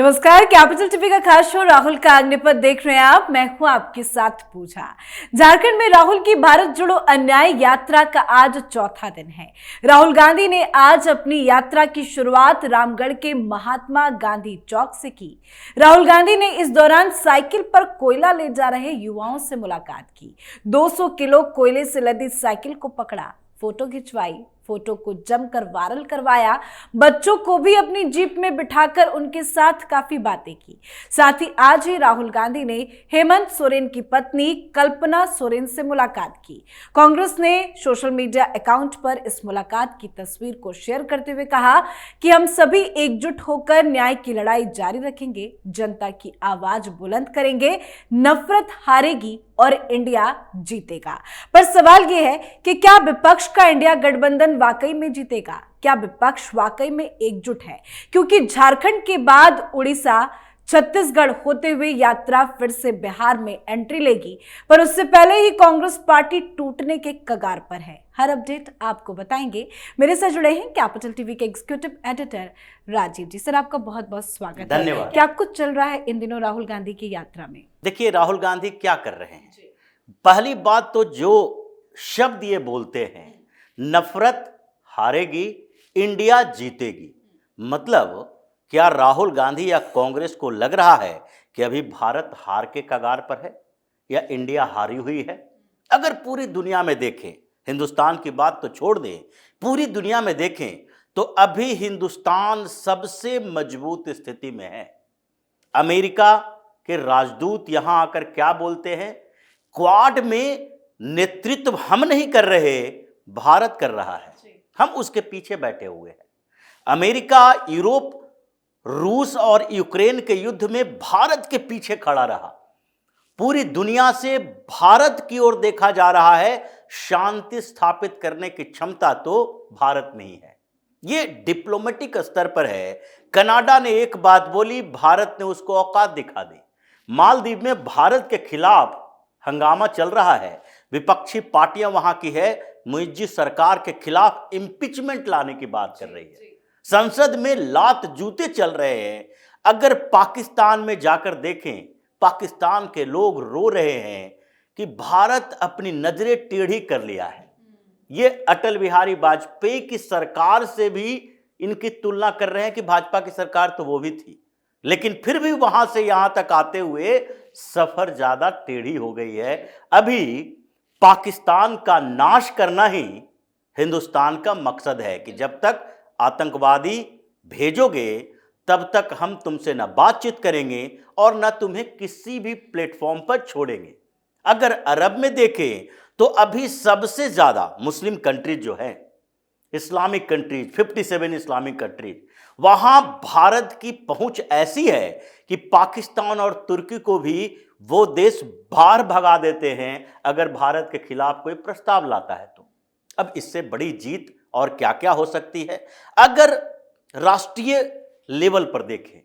नमस्कार, capital TV का खास शो राहुल का अग्निपथ देख रहे हैं आप। मैं हूं आपके साथ पूजा। झारखंड में राहुल की भारत जोड़ो अन्याय यात्रा का आज चौथा दिन है। राहुल गांधी ने आज अपनी यात्रा की शुरुआत रामगढ़ के महात्मा गांधी चौक से की। राहुल गांधी ने इस दौरान साइकिल पर कोयला ले जा रहे युवाओं से मुलाकात की। 200 किलो कोयले से लदी साइकिल को पकड़ा, फोटो खिंचवाई, फोटो को जमकर वायरल करवाया। बच्चों को भी अपनी जीप में बिठाकर उनके साथ काफी बातें की। साथ ही आज ही राहुल गांधी ने हेमंत सोरेन की पत्नी कल्पना सोरेन से मुलाकात की। कांग्रेस ने सोशल मीडिया अकाउंट पर इस मुलाकात की तस्वीर को शेयर करते हुए कहा कि हम सभी एकजुट होकर न्याय की लड़ाई जारी रखेंगे, जनता की आवाज बुलंद करेंगे, नफरत हारेगी और इंडिया जीतेगा। पर सवाल यह है कि क्या विपक्ष का इंडिया गठबंधन वाकई में जीतेगा? क्या विपक्ष वाकई में एकजुट है? क्योंकि झारखंड के बाद उड़ीसा, छत्तीसगढ़ होते हुए यात्रा फिर से बिहार में एंट्री लेगी, पर उससे पहले ही कांग्रेस पार्टी टूटने के कगार पर है। हर अपडेट आपको बताएंगे। मेरे साथ जुड़े हैं कैपिटल टीवी के एग्जीक्यूटिव एडिटर राजीव जी। सर, आपका बहुत बहुत स्वागत है। धन्यवाद। क्या कुछ चल रहा है इन दिनों राहुल गांधी की यात्रा में? देखिए, राहुल गांधी क्या कर रहे हैं। पहली बात तो जो शब्द ये बोलते हैं, नफरत हारेगी, इंडिया जीतेगी, मतलब क्या राहुल गांधी या कांग्रेस को लग रहा है कि अभी भारत हार के कगार पर है या इंडिया हारी हुई है? अगर पूरी दुनिया में देखें, हिंदुस्तान की बात तो छोड़ दें, पूरी दुनिया में देखें तो अभी हिंदुस्तान सबसे मजबूत स्थिति में है। अमेरिका के राजदूत यहां आकर क्या बोलते हैं? क्वाड में नेतृत्व हम नहीं कर रहे, भारत कर रहा है, हम उसके पीछे बैठे हुए हैं। अमेरिका, यूरोप, रूस और यूक्रेन के युद्ध में भारत के पीछे खड़ा रहा। पूरी दुनिया से भारत की ओर देखा जा रहा है। शांति स्थापित करने की क्षमता तो भारत में ही है। ये डिप्लोमेटिक स्तर पर है। कनाडा ने एक बात बोली, भारत ने उसको औकात दिखा दी। मालदीव में भारत के खिलाफ हंगामा चल रहा है। विपक्षी पार्टियां वहां की है, मुइज्जी सरकार के खिलाफ इंपीचमेंट लाने की बात कर रही है। संसद में लात जूते चल रहे हैं। अगर पाकिस्तान में जाकर देखें, पाकिस्तान के लोग रो रहे हैं कि भारत अपनी नजरें टेढ़ी कर लिया है। ये अटल बिहारी वाजपेयी की सरकार से भी इनकी तुलना कर रहे हैं कि भाजपा की सरकार तो वो भी थी, लेकिन फिर भी वहां से यहां तक आते हुए सफर ज्यादा टेढ़ी हो गई है। अभी पाकिस्तान का नाश करना ही हिंदुस्तान का मकसद है कि जब तक आतंकवादी भेजोगे तब तक हम तुमसे न बातचीत करेंगे और न तुम्हें किसी भी प्लेटफॉर्म पर छोड़ेंगे। अगर अरब में देखें तो अभी सबसे ज्यादा मुस्लिम कंट्रीज जो है, इस्लामिक कंट्रीज, 57 इस्लामिक कंट्रीज, वहां भारत की पहुंच ऐसी है कि पाकिस्तान और तुर्की को भी वो देश बाहर भगा देते हैं अगर भारत के खिलाफ कोई प्रस्ताव लाता है तो। अब इससे बड़ी जीत और क्या क्या हो सकती है? अगर राष्ट्रीय लेवल पर देखें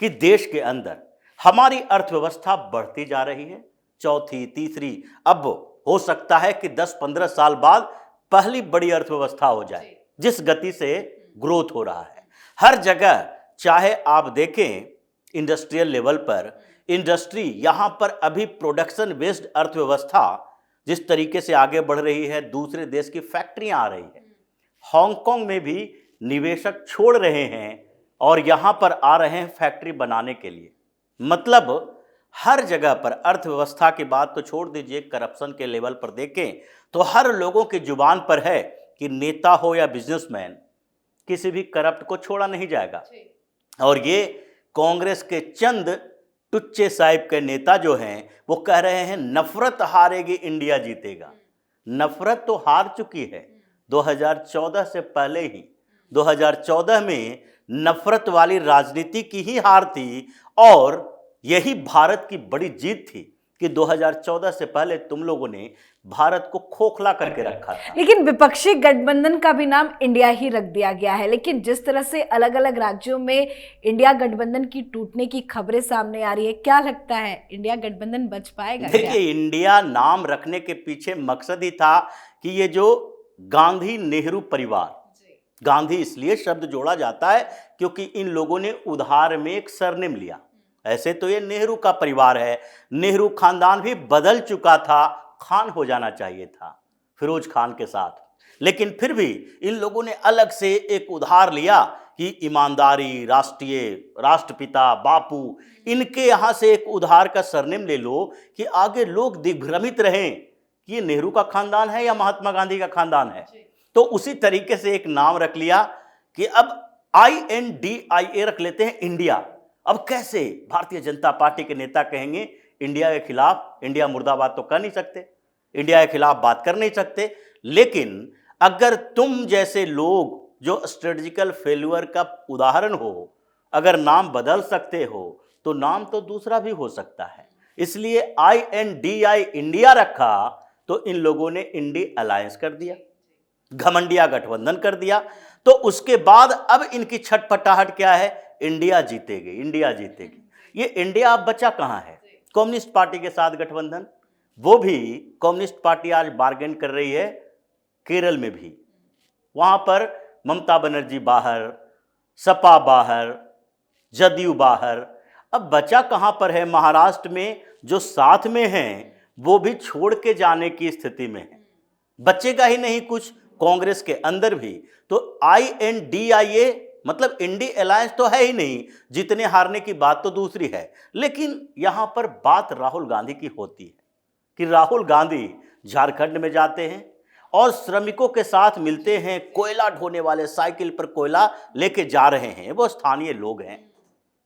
कि देश के अंदर हमारी अर्थव्यवस्था बढ़ती जा रही है, चौथी, तीसरी, अब हो सकता है कि 10-15 साल बाद पहली बड़ी अर्थव्यवस्था हो जाए, जिस गति से ग्रोथ हो रहा है हर जगह। चाहे आप देखें इंडस्ट्रियल लेवल पर, इंडस्ट्री यहां पर अभी प्रोडक्शन बेस्ड अर्थव्यवस्था जिस तरीके से आगे बढ़ रही है, दूसरे देश की फैक्ट्रियां आ रही है। हांगकांग में भी निवेशक छोड़ रहे हैं और यहां पर आ रहे हैं फैक्ट्री बनाने के लिए। मतलब हर जगह पर अर्थव्यवस्था की बात तो छोड़ दीजिए, करप्शन के लेवल पर देखें तो हर लोगों की जुबान पर है कि नेता हो या बिजनेसमैन, किसी भी करप्ट को छोड़ा नहीं जाएगा। और ये कांग्रेस के चंद टुच्चे साहिब के नेता जो हैं वो कह रहे हैं नफरत हारेगी, इंडिया जीतेगा। नफरत तो हार चुकी है 2014 से पहले ही। 2014 में नफरत वाली राजनीति की ही हार थी और यही भारत की बड़ी जीत थी कि 2014 से पहले तुम लोगों ने भारत को खोखला करके रखा था। लेकिन विपक्षी गठबंधन का भी नाम इंडिया ही रख दिया गया है। लेकिन जिस तरह से अलग अलग राज्यों में इंडिया गठबंधन की टूटने की खबरें सामने आ रही है, क्या लगता है इंडिया गठबंधन बच पाएगा? देखिए, इंडिया नाम रखने के पीछे मकसद ही था कि ये जो गांधी नेहरू परिवार, गांधी इसलिए शब्द जोड़ा जाता है क्योंकि इन लोगों ने उधार में एक सरनेम लिया। ऐसे तो ये नेहरू का परिवार है, नेहरू खानदान भी बदल चुका था, खान हो जाना चाहिए था फिरोज खान के साथ, लेकिन फिर भी इन लोगों ने अलग से एक उधार लिया कि ईमानदारी, राष्ट्रपिता, बापू, इनके यहाँ से एक उधार का सरनेम ले लो कि आगे लोग दिग्भ्रमित रहें कि ये नेहरू का खानदान है या महात्मा गांधी का खानदान है। तो उसी तरीके से एक नाम रख लिया कि अब INDIA रख लेते हैं, इंडिया। अब कैसे भारतीय जनता पार्टी के नेता कहेंगे इंडिया के खिलाफ? इंडिया मुर्दाबाद तो कर नहीं सकते, इंडिया के खिलाफ बात कर नहीं सकते, लेकिन अगर तुम जैसे लोग जो स्ट्रेटेजिकल फेल्यूर का उदाहरण हो, अगर नाम बदल सकते हो तो नाम तो दूसरा भी हो सकता है। इसलिए INDI इंडिया रखा तो इन लोगों ने इंडी अलायंस कर दिया, घमंडिया गठबंधन कर दिया। तो उसके बाद अब इनकी छटपटाहट क्या है? इंडिया जीतेगी, इंडिया जीतेगी। ये इंडिया अब बचा कहां है? कम्युनिस्ट पार्टी के साथ गठबंधन, वो भी कम्युनिस्ट पार्टी आज बार्गेन कर रही है केरल में भी, वहां पर ममता बनर्जी बाहर, सपा बाहर, जदयू बाहर। अब बचा कहां पर है? महाराष्ट्र में जो साथ में हैं वो भी छोड़ के जाने की स्थिति में है, बचेगा ही नहीं कुछ कांग्रेस के अंदर भी। तो INDIA मतलब इंडी अलायंस तो है ही नहीं, जितने हारने की बात तो दूसरी है। लेकिन यहां पर बात राहुल गांधी की होती है कि राहुल गांधी झारखंड में जाते हैं और श्रमिकों के साथ मिलते हैं, कोयला ढोने वाले साइकिल पर कोयला लेके जा रहे हैं, वो स्थानीय लोग हैं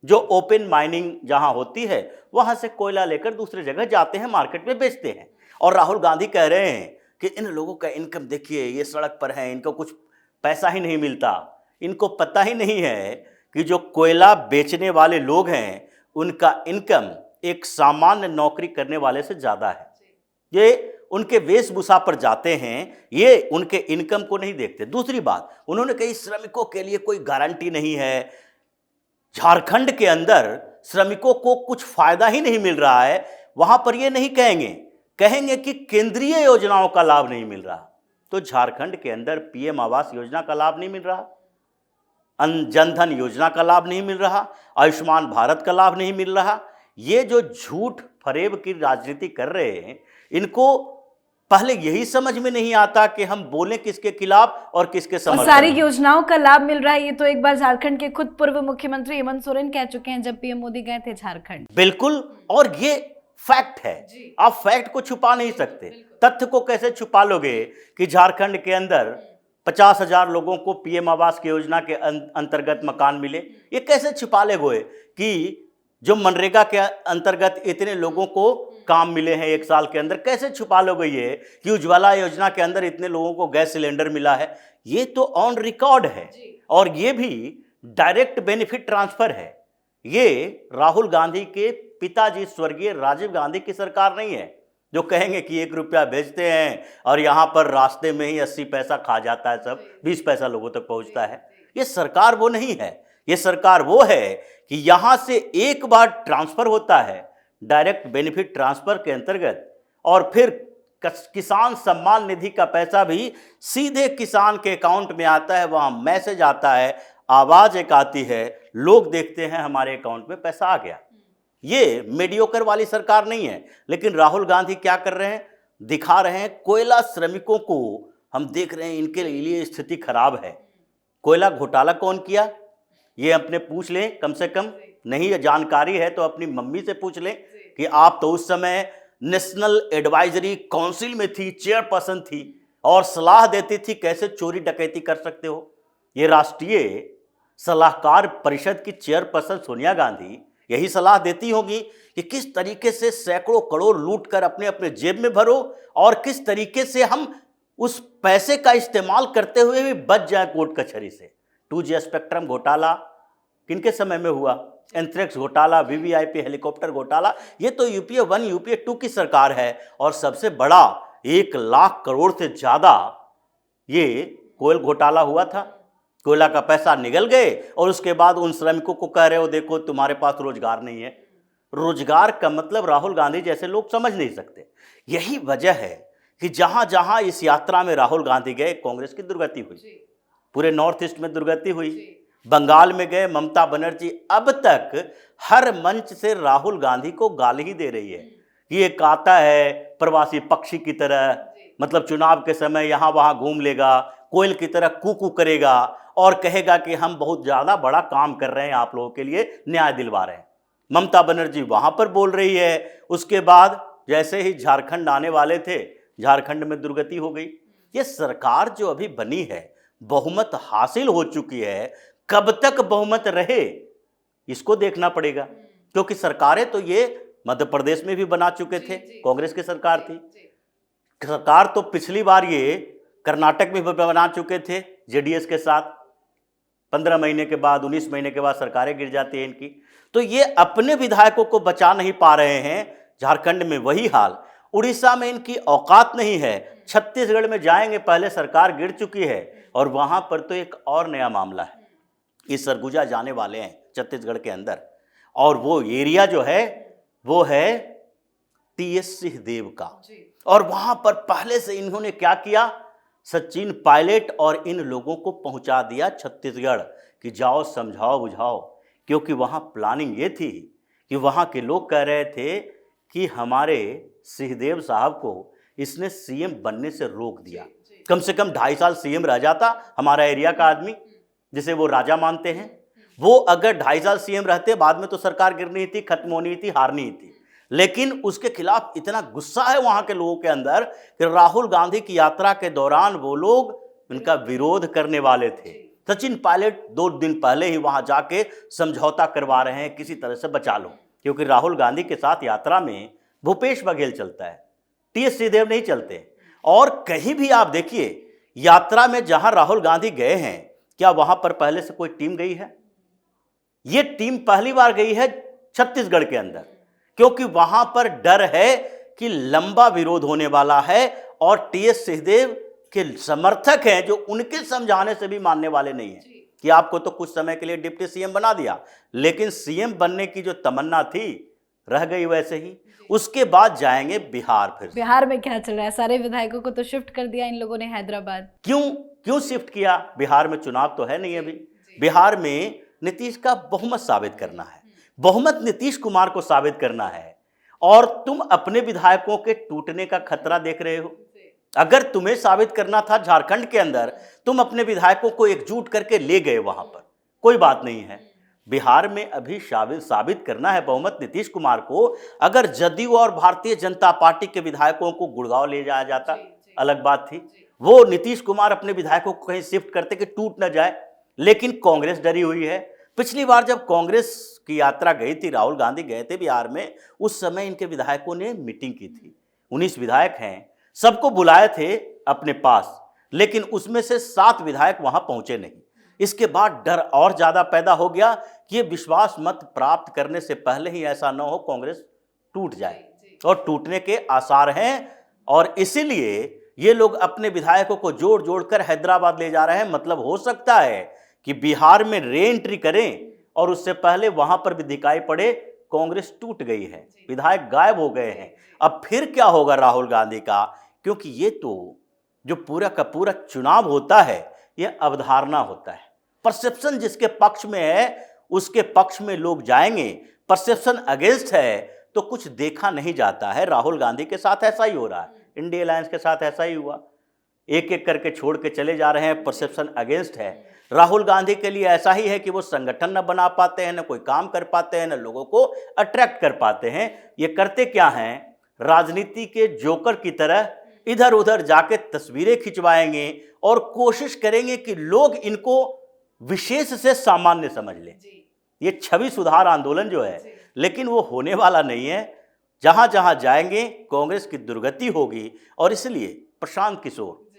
जो ओपन माइनिंग जहां होती है वहां से कोयला लेकर दूसरे जगह जाते हैं, मार्केट में बेचते हैं। और राहुल गांधी कह रहे हैं कि इन लोगों का इनकम देखिए, ये सड़क पर है, इनको कुछ पैसा ही नहीं मिलता। इनको पता ही नहीं है कि जो कोयला बेचने वाले लोग हैं उनका इनकम एक सामान्य नौकरी करने वाले से ज़्यादा है। ये उनके वेशभूषा पर जाते हैं, ये उनके इनकम को नहीं देखते। दूसरी बात, उन्होंने कही श्रमिकों के लिए कोई गारंटी नहीं है, झारखंड के अंदर श्रमिकों को कुछ फायदा ही नहीं मिल रहा है। वहां पर ये नहीं कहेंगे कि केंद्रीय योजनाओं का लाभ नहीं मिल रहा। तो झारखंड के अंदर PM आवास योजना का लाभ नहीं मिल रहा, जनधन योजना का लाभ नहीं मिल रहा, आयुष्मान भारत का लाभ नहीं मिल रहा। ये जो झूठ फरेब की राजनीति कर रहे हैं, इनको पहले यही समझ में नहीं आता कि हम बोलें किसके खिलाफ और किसके समर्थन। सारी योजनाओं का लाभ मिल रहा है, ये तो एक बार झारखंड के खुद पूर्व मुख्यमंत्री हेमंत सोरेन कह चुके हैं जब PM मोदी गए थे झारखंड। बिल्कुल, और ये फैक्ट है, आप फैक्ट को छुपा नहीं सकते। तथ्य को कैसे छुपा लोगे कि झारखंड के अंदर 50,000 लोगों को PM आवास की योजना के अंतर्गत मकान मिले? ये कैसे छुपा लोगे कि जो मनरेगा के अंतर्गत इतने लोगों को काम मिले हैं एक साल के अंदर? कैसे छुपा लोगे ये कि उज्ज्वला योजना के अंदर इतने लोगों को गैस सिलेंडर मिला है? ये तो ऑन रिकॉर्ड है, और ये भी डायरेक्ट बेनिफिट ट्रांसफर है। ये राहुल गांधी के पिताजी स्वर्गीय राजीव गांधी की सरकार नहीं है जो कहेंगे कि 1 रुपया भेजते हैं और यहाँ पर रास्ते में ही 80 पैसा खा जाता है, सब 20 पैसा लोगों तक पहुँचता है। ये सरकार वो नहीं है। ये सरकार वो है कि यहाँ से एक बार ट्रांसफर होता है डायरेक्ट बेनिफिट ट्रांसफर के अंतर्गत, और फिर किसान सम्मान निधि का पैसा भी सीधे किसान के अकाउंट में आता है। वहाँ मैसेज आता है, आवाज़ एक आती है, लोग देखते हैं हमारे अकाउंट में पैसा आ गया। ये मीडियोकर वाली सरकार नहीं है। लेकिन राहुल गांधी क्या कर रहे हैं? दिखा रहे हैं कोयला श्रमिकों को हम देख रहे हैं, इनके लिए स्थिति खराब है। कोयला घोटाला कौन किया ये अपने पूछ लें, कम से कम नहीं जानकारी है तो अपनी मम्मी से पूछ लें कि आप तो उस समय नेशनल एडवाइजरी काउंसिल में थी, चेयरपर्सन थी, और सलाह देती थी कैसे चोरी डकैती कर सकते हो। ये राष्ट्रीय सलाहकार परिषद की चेयरपर्सन सोनिया गांधी यही सलाह देती होगी कि किस तरीके से सैकड़ों करोड़ लूट कर अपने अपने जेब में भरो, और किस तरीके से हम उस पैसे का इस्तेमाल करते हुए भी बच जाए कोर्ट कचहरी से। 2G स्पेक्ट्रम घोटाला किनके समय में हुआ? एंथ्रेक्स घोटाला, VVIP हेलीकॉप्टर घोटाला, ये तो UPA 1 UPA 2 की सरकार है। और सबसे बड़ा 1 लाख करोड़ से ज़्यादा ये कोयल घोटाला हुआ था। कोयला का पैसा निगल गए और उसके बाद उन श्रमिकों को कह रहे हो देखो तुम्हारे पास रोजगार नहीं है। रोजगार का मतलब राहुल गांधी जैसे लोग समझ नहीं सकते। यही वजह है कि जहां जहां इस यात्रा में राहुल गांधी गए कांग्रेस की दुर्गति हुई। पूरे नॉर्थ ईस्ट में दुर्गति हुई, बंगाल में गए ममता बनर्जी अब तक हर मंच से राहुल गांधी को गाली ही दे रही है कि ये काता है प्रवासी पक्षी की तरह, मतलब चुनाव के समय यहाँ वहाँ घूम लेगा, कोयल की तरह कूकू करेगा और कहेगा कि हम बहुत ज़्यादा बड़ा काम कर रहे हैं, आप लोगों के लिए न्याय दिलवा रहे हैं। ममता बनर्जी वहाँ पर बोल रही है। उसके बाद जैसे ही झारखंड आने वाले थे, झारखंड में दुर्गति हो गई। ये सरकार जो अभी बनी है, बहुमत हासिल हो चुकी है, कब तक बहुमत रहे इसको देखना पड़ेगा, क्योंकि सरकारें तो ये मध्य प्रदेश में भी बना चुके थे, कांग्रेस की सरकार थी। सरकार तो पिछली बार ये कर्नाटक में भी बना चुके थे जेडीएस के साथ। 15 महीने के बाद, 19 महीने के बाद सरकारें गिर जाती हैं इनकी। तो ये अपने विधायकों को बचा नहीं पा रहे हैं। झारखंड में वही हाल, उड़ीसा में इनकी औकात नहीं है, छत्तीसगढ़ में जाएंगे, पहले सरकार गिर चुकी है। और वहां पर तो एक और नया मामला है, ये सरगुजा जाने वाले हैं छत्तीसगढ़ के अंदर, और वो एरिया जो है वो है टीएस सिंहदेव का। और वहां पर पहले से इन्होंने क्या किया, सचिन पायलट और इन लोगों को पहुंचा दिया छत्तीसगढ़ कि जाओ समझाओ बुझाओ, क्योंकि वहां प्लानिंग ये थी कि वहां के लोग कह रहे थे कि हमारे सिंहदेव साहब को इसने सीएम बनने से रोक दिया। कम से कम 2.5 साल सीएम रह जाता हमारा एरिया का आदमी, जिसे वो राजा मानते हैं, वो अगर 2.5 साल सीएम रहते, बाद में तो सरकार गिरनी थी, खत्म होनी थी, हारनी थी। लेकिन उसके खिलाफ इतना गुस्सा है वहां के लोगों के अंदर कि राहुल गांधी की यात्रा के दौरान वो लोग उनका विरोध करने वाले थे। सचिन पायलट 2 दिन पहले ही वहां जाके समझौता करवा रहे हैं, किसी तरह से बचा लो, क्योंकि राहुल गांधी के साथ यात्रा में भूपेश बघेल चलता है, टीएस सिंहदेव नहीं चलते। और कहीं भी आप देखिए यात्रा में जहां राहुल गांधी गए हैं, क्या वहां पर पहले से कोई टीम गई है? ये टीम पहली बार गई है छत्तीसगढ़ के अंदर, क्योंकि वहां पर डर है कि लंबा विरोध होने वाला है और टीएस सिंहदेव के समर्थक हैं जो उनके समझाने से भी मानने वाले नहीं हैं कि आपको तो कुछ समय के लिए डिप्टी सीएम बना दिया, लेकिन सीएम बनने की जो तमन्ना थी रह गई वैसे ही। उसके बाद जाएंगे बिहार। फिर बिहार में क्या चल रहा है? सारे विधायकों को तो शिफ्ट कर दिया इन लोगों ने हैदराबाद। क्यों शिफ्ट किया? बिहार में चुनाव तो है नहीं अभी। बिहार में नीतीश का बहुमत साबित करना है, बहुमत नीतीश कुमार को साबित करना है, और तुम अपने विधायकों के टूटने का खतरा देख रहे हो। अगर तुम्हें साबित करना था झारखंड के अंदर, तुम अपने विधायकों को एकजुट करके ले गए वहां पर, कोई बात नहीं है। बिहार में अभी साबित करना है बहुमत नीतीश कुमार को। अगर जदयू और भारतीय जनता पार्टी के विधायकों को गुड़गांव ले जाया जाता, अलग बात थी, वो नीतीश कुमार अपने विधायकों को कहीं शिफ्ट करते कि टूट न जाए। लेकिन कांग्रेस डरी हुई है। पिछली बार जब कांग्रेस की यात्रा गई थी, राहुल गांधी गए थे बिहार में, उस समय इनके विधायकों ने मीटिंग की थी। 19 विधायक हैं, सबको बुलाए थे अपने पास, लेकिन उसमें से 7 विधायक वहां पहुंचे नहीं। इसके बाद डर और ज्यादा पैदा हो गया कि ये विश्वास मत प्राप्त करने से पहले ही ऐसा न हो कांग्रेस टूट जाए, और टूटने के आसार हैं। और इसीलिए ये लोग अपने विधायकों को जोड़ जोड़ कर हैदराबाद ले जा रहे हैं। मतलब हो सकता है कि बिहार में री एंट्री करें और उससे पहले वहां पर भी दिखाई पड़े कांग्रेस टूट गई है, विधायक गायब हो गए हैं। अब फिर क्या होगा राहुल गांधी का? क्योंकि ये तो जो पूरा का पूरा चुनाव होता है, ये अवधारणा होता है। परसेप्शन जिसके पक्ष में है उसके पक्ष में लोग जाएंगे, परसेप्शन अगेंस्ट है तो कुछ देखा नहीं जाता है। राहुल गांधी के साथ ऐसा ही हो रहा है, इंडिया अलायंस के साथ ऐसा ही हुआ, एक एक करके छोड़ के चले जा रहे हैं, परसेप्शन अगेंस्ट है। राहुल गांधी के लिए ऐसा ही है कि वो संगठन न बना पाते हैं, न कोई काम कर पाते हैं, न लोगों को अट्रैक्ट कर पाते हैं। ये करते क्या हैं? राजनीति के जोकर की तरह इधर उधर जाके तस्वीरें खिंचवाएंगे और कोशिश करेंगे कि लोग इनको विशेष से सामान्य समझ लें। ये छवि सुधार आंदोलन जो है, लेकिन वो होने वाला नहीं है। जहां जहां जाएंगे कांग्रेस की दुर्गति होगी। और इसलिए प्रशांत किशोर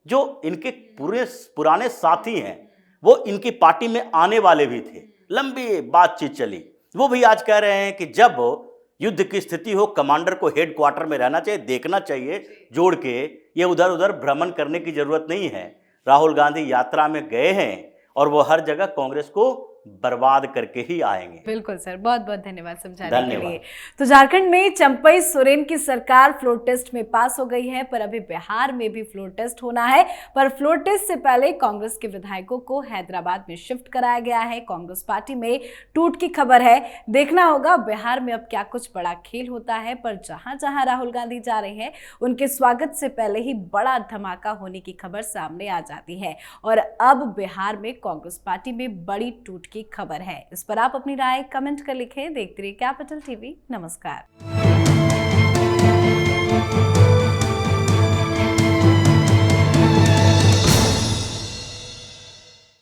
जो इनके पुराने साथी हैं, वो इनकी पार्टी में आने वाले भी थे, लंबी बातचीत चली, वो भी आज कह रहे हैं कि जब युद्ध की स्थिति हो कमांडर को हेडक्वार्टर में रहना चाहिए, देखना चाहिए जोड़ के, ये उधर उधर भ्रमण करने की जरूरत नहीं है। राहुल गांधी यात्रा में गए हैं और वो हर जगह कांग्रेस को बर्बाद करके ही आएंगे। बिल्कुल सर, बहुत बहुत धन्यवाद समझाने के लिए। तो झारखंड में चंपई सोरेन की सरकार फ्लोर टेस्ट में पास हो गई है, पर अभी बिहार में भी फ्लोर टेस्ट होना है। पर फ्लोर टेस्ट से पहले कांग्रेस के विधायकों को हैदराबाद में शिफ्ट कराया गया है। कांग्रेस पार्टी में टूट की खबर है। देखना होगा बिहार में अब क्या कुछ बड़ा खेल होता है। पर जहां जहां राहुल गांधी जा रहे हैं, उनके स्वागत से पहले ही बड़ा धमाका होने की खबर सामने आ जाती है। और अब बिहार में कांग्रेस पार्टी में बड़ी टूट की खबर है। इस पर आप अपनी राय कमेंट कर लिखें। देखते रहिए कैपिटल टीवी। नमस्कार।